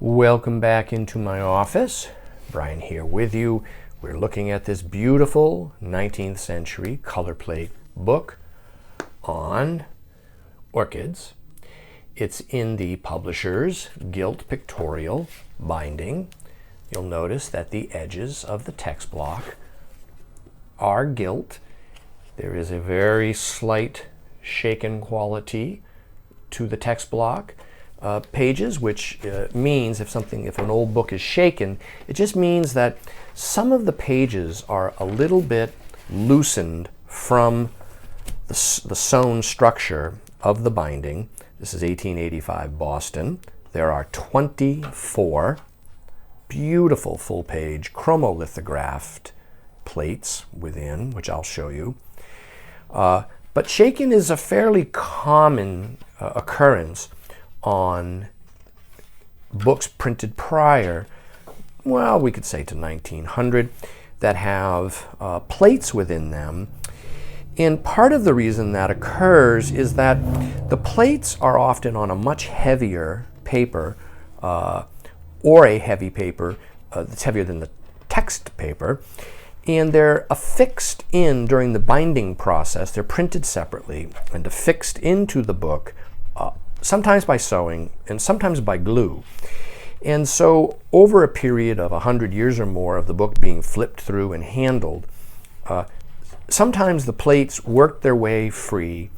Welcome back into my office. Brian here with you. We're looking at this beautiful 19th century color plate book on orchids. It's in the publisher's gilt pictorial binding. You'll notice that the edges of the text block are gilt. There is a very slight shaken quality to the text block pages, which means if an old book is shaken, it just means that some of the pages are a little bit loosened from the sewn structure of the binding. This is 1885 Boston. There are 24 beautiful full-page chromo-lithographed plates within, which I'll show you. But shaken is a fairly common occurrence on books printed prior, well, we could say to 1900, that have plates within them. And part of the reason that occurs is that the plates are often on a much heavier paper or a heavy paper that's heavier than the text paper, and they're affixed in during the binding process. They're printed separately and affixed into the book, sometimes by sewing and sometimes by glue. And so over a period of 100 years or more of the book being flipped through and handled, sometimes the plates work their way free,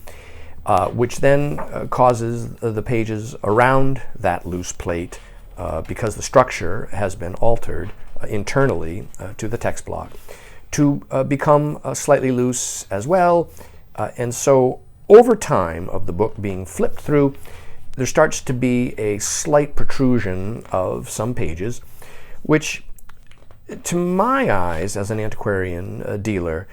which then causes the pages around that loose plate, because the structure has been altered internally to the text block, to become slightly loose as well. And so over time of the book being flipped through, there starts to be a slight protrusion of some pages, which to my eyes as an antiquarian dealer,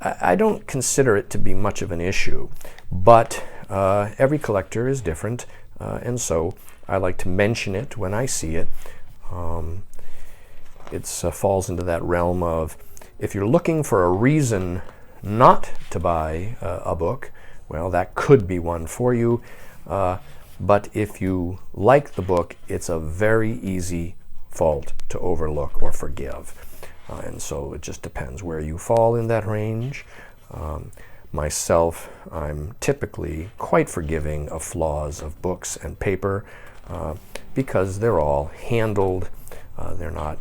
I don't consider it to be much of an issue. But every collector is different, and so I like to mention it when I see it. It falls into that realm of, if you're looking for a reason not to buy a book, well, that could be one for you. But if you like the book, it's a very easy fault to overlook or forgive. And so it just depends where you fall in that range. Myself, I'm typically quite forgiving of flaws of books and paper because they're all handled. They're not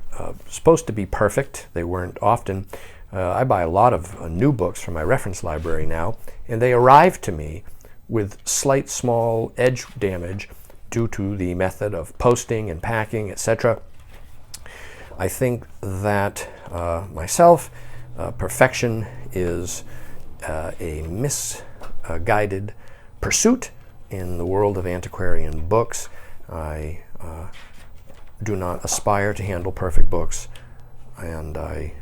supposed to be perfect. They weren't often. I buy a lot of new books from my reference library now, and they arrive to me with slight small edge damage due to the method of posting and packing, etc. I think that myself, perfection is a misguided pursuit in the world of antiquarian books. I do not aspire to handle perfect books, and I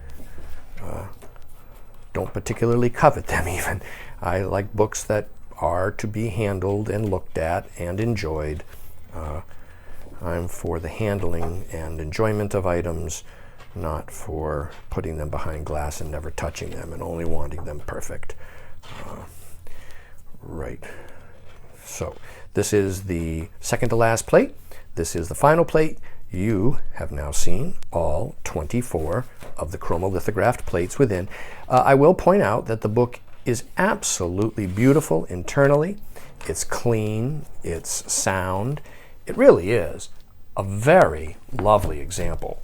don't particularly covet them even. I like books that are to be handled and looked at and enjoyed. I'm for the handling and enjoyment of items, not for putting them behind glass and never touching them and only wanting them perfect. Right. So this is the second to last plate. This is the final plate. You have now seen all 24 of the chromo-lithographed plates within. I will point out that the book is absolutely beautiful internally. It's clean, it's sound. It really is a very lovely example.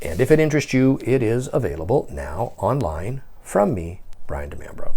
And if it interests you, it is available now online from me, Brian DiMambro.